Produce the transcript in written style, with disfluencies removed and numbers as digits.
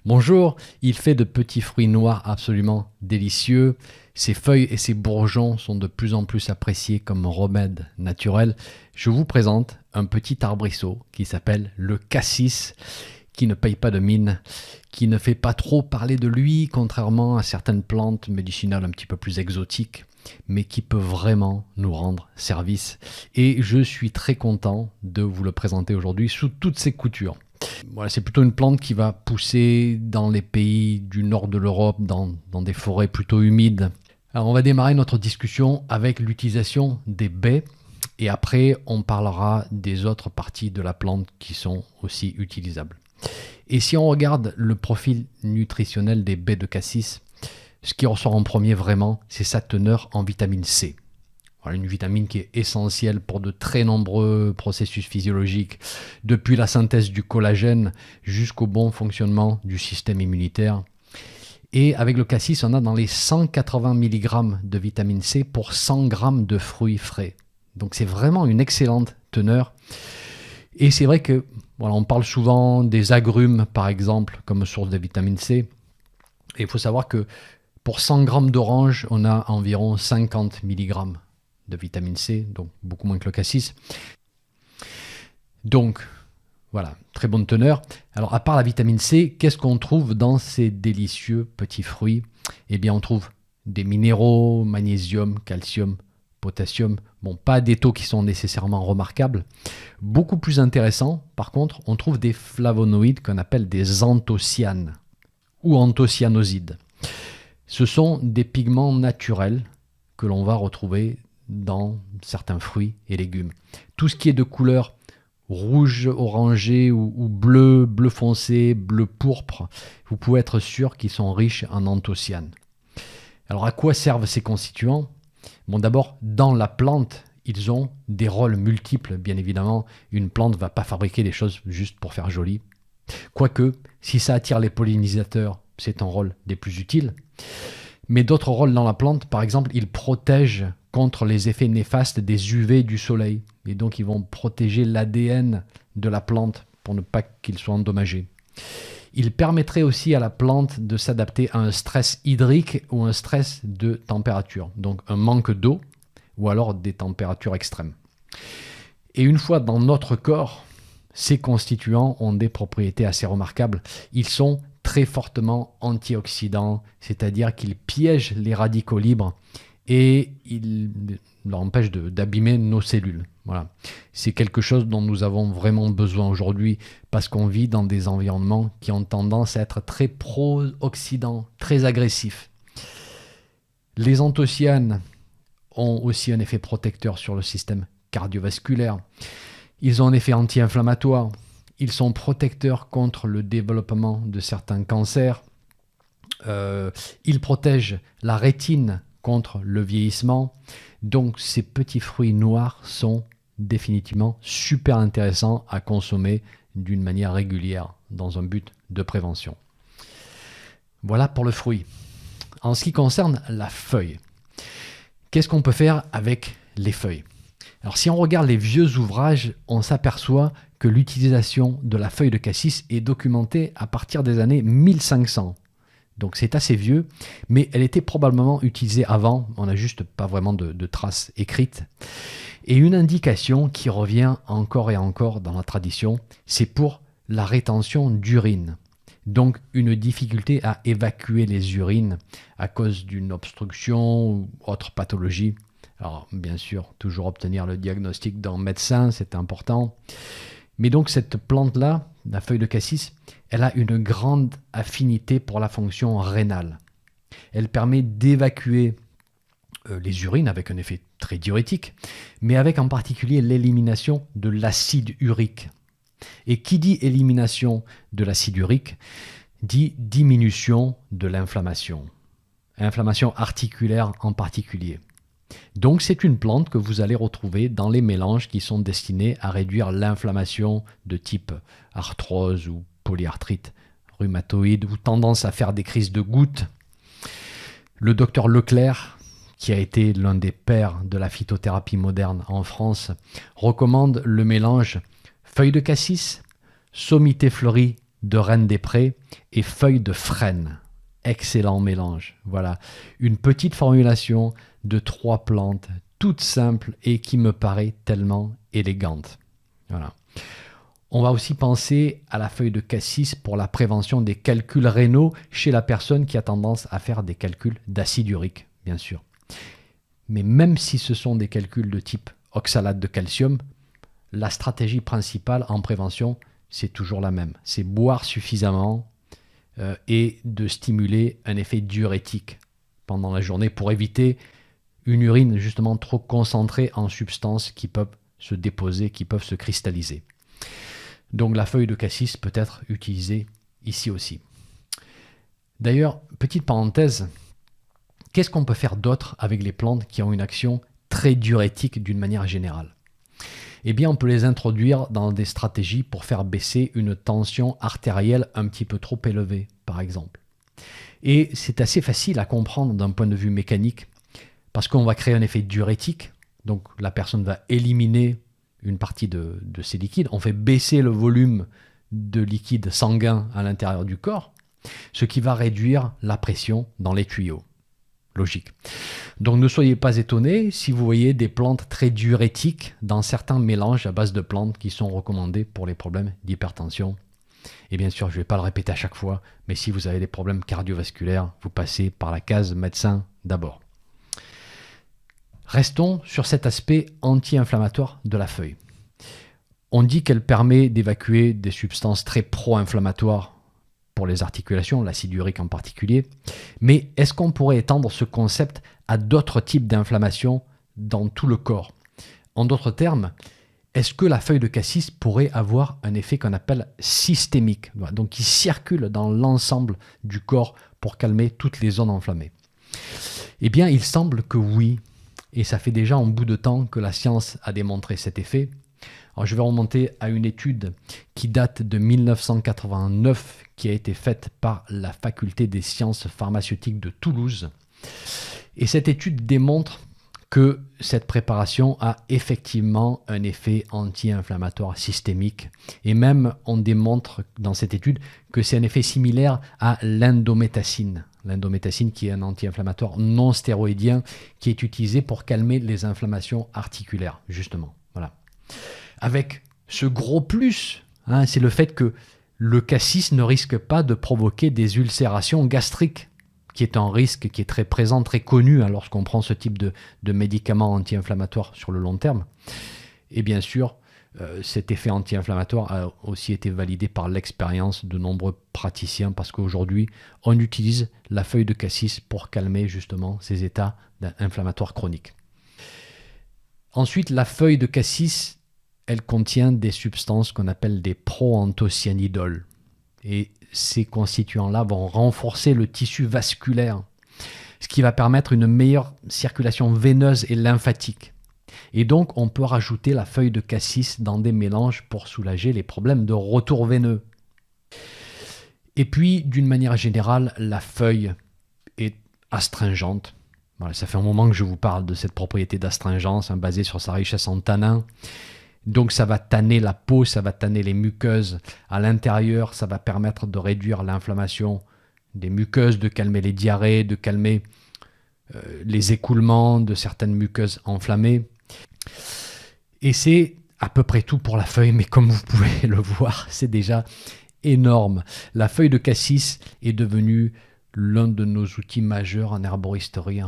Bonjour, il fait de petits fruits noirs absolument délicieux. Ses feuilles et ses bourgeons sont de plus en plus appréciés comme remède naturel. Je vous présente un petit arbrisseau qui s'appelle le cassis, qui ne paye pas de mine, qui ne fait pas trop parler de lui, contrairement à certaines plantes médicinales un petit peu plus exotiques, mais qui peut vraiment nous rendre service. Et je suis très content de vous le présenter aujourd'hui sous toutes ses coutures. Voilà, c'est plutôt une plante qui va pousser dans les pays du nord de l'Europe, dans des forêts plutôt humides. Alors on va démarrer notre discussion avec l'utilisation des baies et après on parlera des autres parties de la plante qui sont aussi utilisables. Et si on regarde le profil nutritionnel des baies de cassis, ce qui ressort en premier vraiment, c'est sa teneur en vitamine C. Voilà, une vitamine qui est essentielle pour de très nombreux processus physiologiques, depuis la synthèse du collagène jusqu'au bon fonctionnement du système immunitaire. Et avec le cassis, on a dans les 180 mg de vitamine C pour 100 g de fruits frais. Donc c'est vraiment une excellente teneur. Et c'est vrai que voilà, on parle souvent des agrumes, par exemple, comme source de vitamine C. Et il faut savoir que pour 100 g d'orange, on a environ 50 mg de vitamine C, donc beaucoup moins que le cassis. Donc, voilà, très bonne teneur. Alors, à part la vitamine C, qu'est-ce qu'on trouve dans ces délicieux petits fruits? Eh bien, on trouve des minéraux, magnésium, calcium, potassium. Bon, pas des taux qui sont nécessairement remarquables. Beaucoup plus intéressant, par contre, on trouve des flavonoïdes qu'on appelle des anthocyanes ou anthocyanosides. Ce sont des pigments naturels que l'on va retrouver dans certains fruits et légumes. Tout ce qui est de couleur rouge, orangé ou bleu, bleu foncé, bleu pourpre, vous pouvez être sûr qu'ils sont riches en anthocyanes. Alors à quoi servent ces constituants? Bon, d'abord, dans la plante, ils ont des rôles multiples, bien évidemment. Une plante ne va pas fabriquer des choses juste pour faire joli. Quoique, si ça attire les pollinisateurs, c'est un rôle des plus utiles. Mais d'autres rôles dans la plante, par exemple, ils protègent contre les effets néfastes des UV du soleil. Et donc, ils vont protéger l'ADN de la plante pour ne pas qu'il soit endommagé. Ils permettraient aussi à la plante de s'adapter à un stress hydrique ou un stress de température. Donc, un manque d'eau ou alors des températures extrêmes. Et une fois dans notre corps, ces constituants ont des propriétés assez remarquables. Ils sont très fortement antioxydants, c'est-à-dire qu'ils piègent les radicaux libres et ils leur empêchent d'abîmer nos cellules. Voilà. C'est quelque chose dont nous avons vraiment besoin aujourd'hui parce qu'on vit dans des environnements qui ont tendance à être très pro-oxydants, très agressifs. Les anthocyanes ont aussi un effet protecteur sur le système cardiovasculaire. Ils ont un effet anti-inflammatoire. Ils sont protecteurs contre le développement de certains cancers. Ils protègent la rétine contre le vieillissement. Donc ces petits fruits noirs sont définitivement super intéressants à consommer d'une manière régulière dans un but de prévention. Voilà pour le fruit. En ce qui concerne la feuille, qu'est-ce qu'on peut faire avec les feuilles? Alors si on regarde les vieux ouvrages, on s'aperçoit que l'utilisation de la feuille de cassis est documentée à partir des années 1500. Donc c'est assez vieux, mais elle était probablement utilisée avant, on n'a juste pas vraiment de traces écrites. Et une indication qui revient encore et encore dans la tradition, c'est pour la rétention d'urine. Donc une difficulté à évacuer les urines à cause d'une obstruction ou autre pathologie. Alors bien sûr, toujours obtenir le diagnostic d'un médecin, c'est important. Mais donc cette plante-là, la feuille de cassis, elle a une grande affinité pour la fonction rénale. Elle permet d'évacuer les urines avec un effet très diurétique, mais avec en particulier l'élimination de l'acide urique. Et qui dit élimination de l'acide urique, dit diminution de l'inflammation. Inflammation articulaire en particulier. Donc c'est une plante que vous allez retrouver dans les mélanges qui sont destinés à réduire l'inflammation de type arthrose ou polyarthrite rhumatoïde ou tendance à faire des crises de gouttes. Le docteur Leclerc, qui a été l'un des pères de la phytothérapie moderne en France, recommande le mélange feuille de cassis, sommité fleurie de reine des prés et feuilles de frêne. Excellent mélange. Voilà, une petite formulation de 3 plantes, toute simple et qui me paraît tellement élégante. Voilà. On va aussi penser à la feuille de cassis pour la prévention des calculs rénaux chez la personne qui a tendance à faire des calculs d'acide urique, bien sûr. Mais même si ce sont des calculs de type oxalate de calcium, la stratégie principale en prévention, c'est toujours la même. C'est boire suffisamment et de stimuler un effet diurétique pendant la journée pour éviter une urine justement trop concentrée en substances qui peuvent se déposer, qui peuvent se cristalliser. Donc la feuille de cassis peut être utilisée ici aussi. D'ailleurs, petite parenthèse, qu'est-ce qu'on peut faire d'autre avec les plantes qui ont une action très diurétique d'une manière générale? Eh bien, on peut les introduire dans des stratégies pour faire baisser une tension artérielle un petit peu trop élevée, par exemple. Et c'est assez facile à comprendre d'un point de vue mécanique, parce qu'on va créer un effet diurétique, donc la personne va éliminer une partie de ces liquides, on fait baisser le volume de liquide sanguin à l'intérieur du corps, ce qui va réduire la pression dans les tuyaux. Logique. Donc ne soyez pas étonnés si vous voyez des plantes très diurétiques dans certains mélanges à base de plantes qui sont recommandés pour les problèmes d'hypertension. Et bien sûr, je ne vais pas le répéter à chaque fois, mais si vous avez des problèmes cardiovasculaires, vous passez par la case médecin d'abord. Restons sur cet aspect anti-inflammatoire de la feuille. On dit qu'elle permet d'évacuer des substances très pro-inflammatoires pour les articulations, l'acide urique en particulier. Mais est-ce qu'on pourrait étendre ce concept à d'autres types d'inflammation dans tout le corps? En d'autres termes, est-ce que la feuille de cassis pourrait avoir un effet qu'on appelle systémique, donc qui circule dans l'ensemble du corps pour calmer toutes les zones enflammées? Eh bien, il semble que oui, et ça fait déjà un bout de temps que la science a démontré cet effet. Alors, je vais remonter à une étude qui date de 1989, qui a été faite par la faculté des sciences pharmaceutiques de Toulouse. Et cette étude démontre que cette préparation a effectivement un effet anti-inflammatoire systémique. Et même, on démontre dans cette étude que c'est un effet similaire à l'indométacine. L'indométacine qui est un anti-inflammatoire non stéroïdien qui est utilisé pour calmer les inflammations articulaires, justement. Voilà. Avec ce gros plus, c'est le fait que le cassis ne risque pas de provoquer des ulcérations gastriques, qui est un risque qui est très présent, très connu lorsqu'on prend ce type de médicaments anti-inflammatoires sur le long terme. Et bien sûr, cet effet anti-inflammatoire a aussi été validé par l'expérience de nombreux praticiens parce qu'aujourd'hui, on utilise la feuille de cassis pour calmer justement ces états inflammatoires chroniques. Ensuite, la feuille de cassis, elle contient des substances qu'on appelle des proanthocyanidol. Et ces constituants-là vont renforcer le tissu vasculaire, ce qui va permettre une meilleure circulation veineuse et lymphatique. Et donc, on peut rajouter la feuille de cassis dans des mélanges pour soulager les problèmes de retour veineux. Et puis, d'une manière générale, la feuille est astringente. Voilà, ça fait un moment que je vous parle de cette propriété d'astringence basée sur sa richesse en tanins. Donc ça va tanner la peau, ça va tanner les muqueuses. À l'intérieur, ça va permettre de réduire l'inflammation des muqueuses, de calmer les diarrhées, de calmer les écoulements de certaines muqueuses enflammées. Et c'est à peu près tout pour la feuille, mais comme vous pouvez le voir, c'est déjà énorme. La feuille de cassis est devenue l'un de nos outils majeurs en herboristerie,